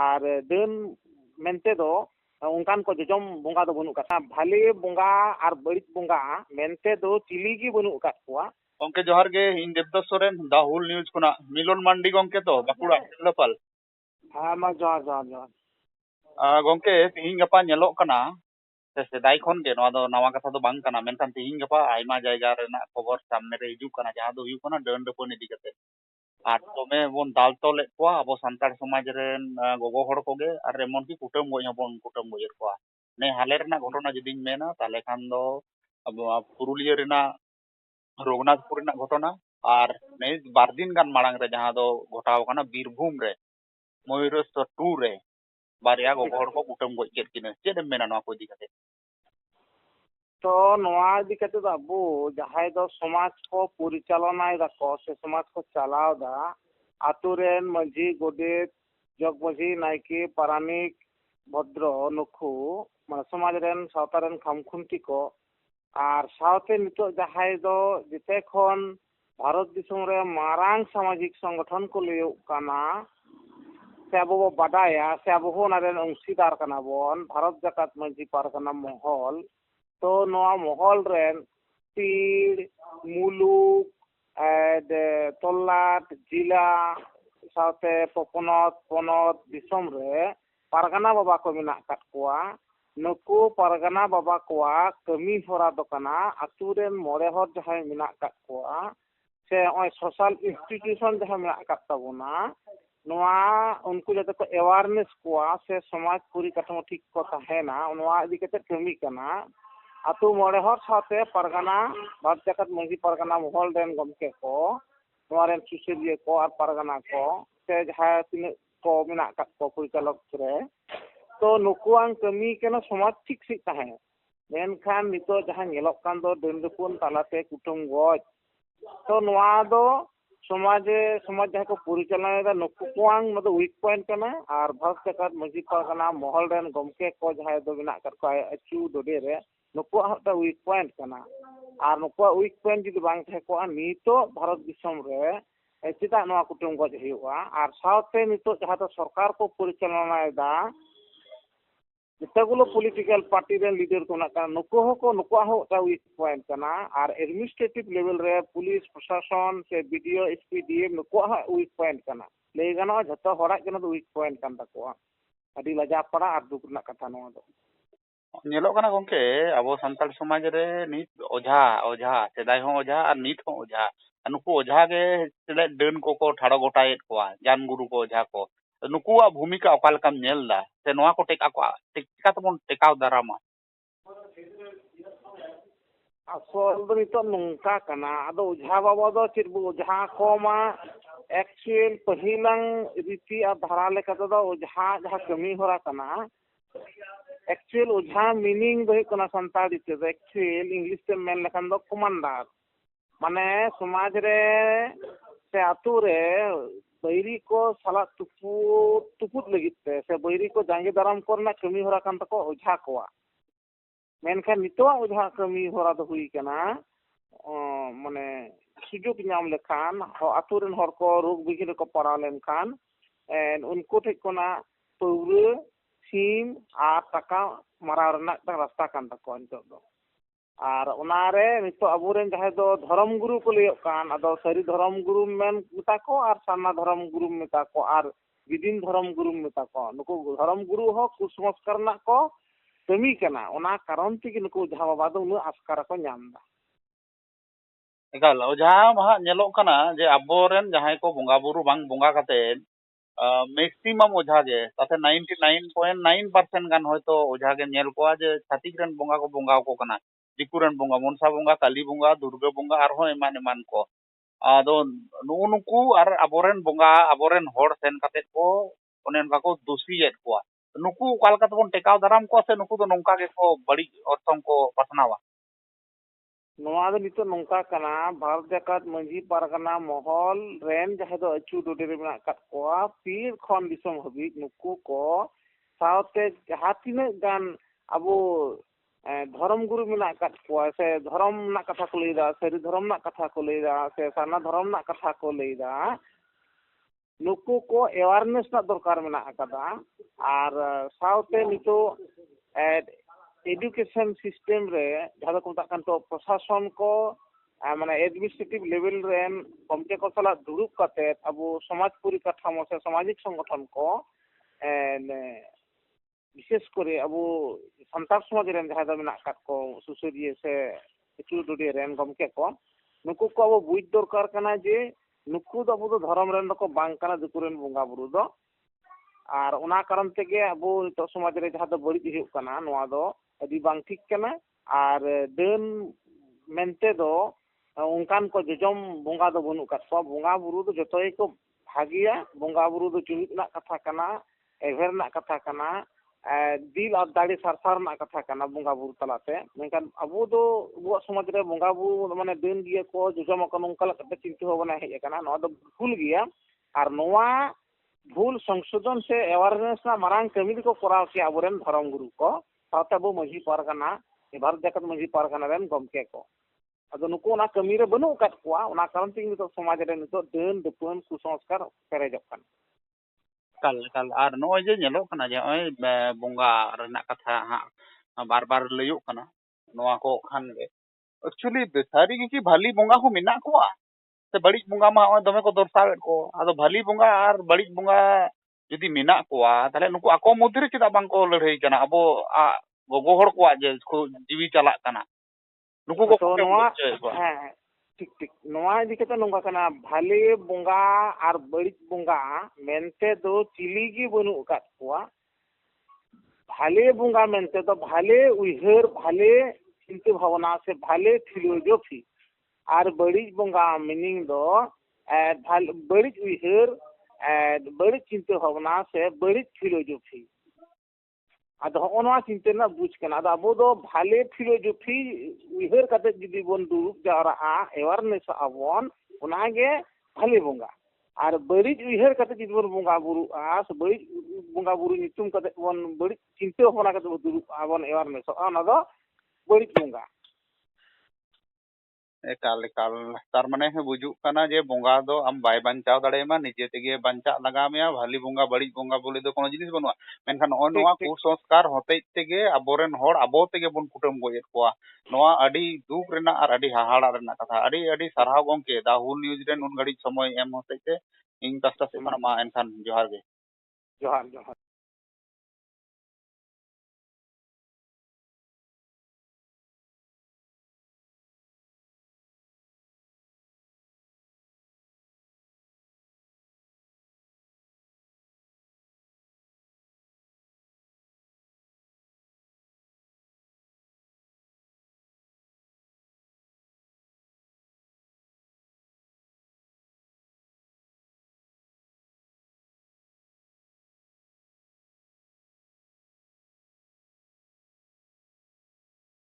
ᱟᱨ ᱰᱟᱹᱱ ᱢᱮᱱᱛᱮ ᱫᱚ ᱚᱱᱠᱟᱱ ᱠᱚ ᱡᱚᱡᱚᱢ ᱵᱚᱸᱜᱟ ᱫᱚ ᱵᱟᱹᱱᱩᱜ ᱠᱟᱜ ᱵᱷᱟᱞᱮ ᱵᱚᱸᱜᱟ ᱟᱨ ᱵᱟᱹᱲᱤᱡ ᱵᱚᱸᱜᱟ ᱢᱮᱱᱛᱮ ᱫᱚ ᱪᱤᱞᱤ ᱜᱮ ᱵᱟᱹᱱᱩᱜ ᱟᱠᱟᱫ ᱠᱚᱣᱟ। गंके जोहार गे इन देवदास सोरेन दा हुल न्यूज खुना मिलन मांडी गंके तो बाकुड़ा सिलपाल ᱦᱮᱸ ᱢᱟ ᱡᱚᱦᱟर ᱡᱚᱦᱟर ᱡᱚᱦᱟर गंके तिहिं गपा ñᱮᱞᱚᱜ ᱠᱟᱱᱟ से सेदाय खन गे नवा दो नवा कथा दो बांग कना मेनखान तिहिं गपा आयमा जायगा रेना खबर सामने रे हिजु कना जहां दो हुयु कना डन डपन इदि कते आर तोमे बोन दाल तोले कोआ अबो सांतार समाज रेन गोगो हड़ कोगे आर एमन की कुटुम गय हबन कुटुम गय कोआ ने हाले रेना घटना जदिन मेना ताले खान दो अब पुरुलिया रेना रघुनाथपुर रेना घटना और ने बारदिन गान मांग रे जहां दो घटाव कना बीरभूम रे मयूरेश्वर 2 रे बारिया गोगो हड़ को कुटुम गय केत किने चेदम मेना नवा को इदि कते तो नवा इदि कते दो अबो जहाय दो समाज को परिचालनाय दाको से समाज को चलाव दा आतु रेन मंझी गोडेत जग मंझी नायके पारानिक भद्र नुखु माने समाज रेन सावता रेन खामखुंती को आर सावते नितो जहाय दो जिते खन भारत दिसम रे मारांग सामाजिक संगठन को लेयो काना से अबो बाडाया से अबो होना रेन अंशीदार काना बोन भारत जाकात मंझी पारगाना महल तो नवा महल रेन पीड़ मुलुक तोलाट जिला सावते पपनत पनत दिसम रे पारगाना बाबा को मिना काट कोआ नुकु पारगाना बाबा कोआ कमी होरा दो काना आतु रेन मोरे हर जहाय मिना काट कोआ से ओय सोशल इंस्टीट्यूशन जहां मिना काट ताबोना नवा उनको जते को अवेयरनेस कोआ से समाज पूरी कथम ठीक को तहेना नवा इदि कते कमी कना आतु मोरे हर साथे पारगाना भारत जाकात मंझी पारगाना महल रेन गमके को नवा रेन सुसेलिया को और पारगाना को से जहां तिने को मिना काट को परिचालक रे तो नुकुआं कमी केना समाज ठीक सिक ताहे मेनखान नितो जहां ñeलok कान दो डंडपुन तालाते कुटुम गज तो नवा दो समाज जहां को परिचालना दा नुकुआं मदो वीक पॉइंट कना और भारत जाकात मंझी पारगाना महल रेन गमके को जहां दो मिना काट को अचू डोडे रे नुकुआ हटा वीक पॉइंट कना और नुकुआ वीक पॉइंट जदि बांग थाहे को नितो भारत दिसम रे चिता नवा कुटुम गज हुआ और सावते नितो जहां तो सरकार को परिचालना दा जितगुलो पॉलिटिकल पार्टी रेन लीडर को ना नुको नुकुआ हो ता वीक पॉइंट कना और एडमिनिस्ट्रेटिव लेवल रे पुलिस प्रशासन से बीडीओ एसपी डीएम नुकुआ वीक पॉइंट कना ले गानो जतो होरा केना दो वीक पॉइंट कान ताकोआ अडी लजा पड़ा और दुख ना कथा नवा दो ñeलok kana गंके अबो सांताल समाज रे नित ओझा ओझा सेदाय हो ओझा और नित हो ओझा नुकु ओझा गे सेले डन को ठाड़ो गोटायेत कोआ जान गुरु को ओझा को नुकुआ भूमिका ओकाल काम ñेलदा से नवा को टेका को टेका तबन टेकाव दारामा असल दो नितो नंका कना आदो ओझा बाबा दो चिरबो ओझा को मा एक्चुअल पहिलांग रीति आ धारा लेका दो ओझा जहां कमी होरा कना एक्चुअल ओझा मीनिंग दो कना संताली ते एक्चुअल इंग्लिश ते मेन लेखान दो कमांडर माने समाज रे से आतु रे बैरी को साला तुपुत लगित ते से बैरी को जांगे दाराम करना कमी होरा कान तको ओझा कोआ मेनखान नितो ओझा कमी होरा दो हुई कना माने सुजुग नाम लेखान आतु रेन हर को रोग बिगिन को पड़ा लेनखान एन उनको ठेक कोना पौरे सीम आ टाका मारा रना रास्ता कान तको नितो दो और उनारे नितो अबुरेन जहां दो धर्म गुरु को लेयो कान अदो सरी धर्म गुरु मेन मिता को और साना धर्म गुरु मिता को और विदिन धर्म गुरु मिता को नुको धर्म गुरु हो कुसंस्कार ना को कमी कना ओना कारण ती नुको ओझा बाबा दो नु आस्कार को नामदा एकाल ओझा महा ñeलok kana जे अबोरेन जहां को बोंगा बुरु बांग बोंगा काते मैक्सिमम ओझा गे ताते 99.9% गान होयतो ओझा गे ñेल कोआ जे छातिक रेन बोंगा को बोंगा को कना दिकुरेन बोंगा मनसा बोंगा काली बोंगा दुर्गा बोंगा आर हो एमान को आदो नुनुकु आर अबोरेन बोंगा अबोरेन होड़ सेन काते को ओनेन का को दोषीयेत कोआ नुकु काल का तबन टेकाव दाराम को से नुकु दो नोंका के को बड़ी अर्थम को पसनावा नवा दो नितो नोंका कना भारत जाकात मंझी पारगाना महल रेन जहां दो अचू डोडे रे मेना काट कोआ पीर खन दिसम हबी नुकु को सावते जहां तिना गान अबो धर्म गुरु मेना काट कोआ से धर्म ना कथा को लेदा सरी धर्म ना कथा को लेदा से साना धर्म ना कथा को लेदा नुकु को अवेयरनेस ना दरकार मेना अकदा और साउते नितो एजुकेशन सिस्टम रे जहां को मता तो प्रशासन को माने एडमिनिस्ट्रेटिव लेवल रेन कमके को सला दुरुप कते अब समाज परिकाठामो से सामाजिक संगठन को विशेष करे अब संतार समाज रेन जहां दो मेना को सुसुरिये से चुडुडी रेन गमके को नुकु को अब बुझ दरकार कना जे नुकु दो अब धर्म रेन को बांग कना दुकुरेन बुंगा बुरु दो और उना कारण तेगे अब नितो समाज रे जहां दो बड़ी हिउ कना नोआ दो अदि बांग ठीक कना और देन मेनते दो उनकान को जजम बुंगा दो बनु कत्वा बुंगा बुरु दो जतोय को भागिया बुंगा बुरु दो जुमित ना कथा कना एभेर ना कथा कना दिल और दाड़ी सारसार ना कथा कना बुंगा बुरु तलाते मेनकान अबो दो बुआ समाज रे बुंगा बुरु माने देन गिया को जजम को नोंका लकते चिंता होबना हेज कना नोआ दो भूल गिया और नोआ भूल संशोधन से अवेयरनेस ना मारांग कमी को कराव के अबोरेन धर्म गुरु को साथे अब मझी पारगाना भारत जगत मझी पारगाना रेन गमके को अदो नुको ना कमी रे बनु कत कोआ उना कारण ते नितो समाज रे नितो देन दुपुन कुसंस्कार पेरेजक कान कल कल और नोय जे नेलो कना जे ओय बोंगा रना कथा हा बार बार लयो कना नोआ को खान गे एक्चुअली सारी की भाली बोंगा को मिना कोआ से बड़ी बोंगा मा ओय दमे को दर्शावेत को आदो भाली बोंगा और बड़ी बोंगा जुदी मिना कोआ ताले नुको आको मध्य चिदा बांग को लड़ाई कना अबो गोगो हड़ को जे जीवी चला कना नुको को तो नोआ हां ठीक ठीक नोआ इदी कते नोंगा कना भाले बोंगा और बड़ी बोंगा मेनते दो चिली की बनु कत कोआ भाले बोंगा मेनते तो भाले उइहर भाले चिंता भावना से भाले फिलोसफी और बड़ी बोंगा मीनिंग दो बड़ी उइहर बड़ी चिंता भावना से बड़ी फिलोसफी अद होनवा चिंता ना बुझ कना अद अबो दो भाले फिलोसफी उइहर कते जदी बन दुरुप जारा अवेयरनेस अबोन उनागे भाले बोंगा और बड़ी उइहर कते जदी बन बोंगा बुरु आस बड़ी बोंगा बुरु नितुम कते बन बड़ी चिंता भावना कते दुरुप आबन अवेयरनेस अना दो बड़ी बोंगा एकाल एकाल तार माने बुझुक कना जे बोंगा दो आम बाय बंचाव दाड़ेमा निजे तेगे बंचा लगा मेया भाली बोंगा बड़ी बोंगा बोले दो कोनो जिनिस बनुआ मेनखान ओ नोआ कुसंस्कार होते तेगे अबोरेन होड़ अबो तेगे बन कुटम गोयेत कोआ नोआ अडी दुख रेना और अडी हाहाड़ा रेना कथा अडी अडी सरहाव गोंके दा हुल न्यूज रे नुन घड़ी समय एम होते ते इन कष्ट से मा एनखान जोहार गे जोहार जोहार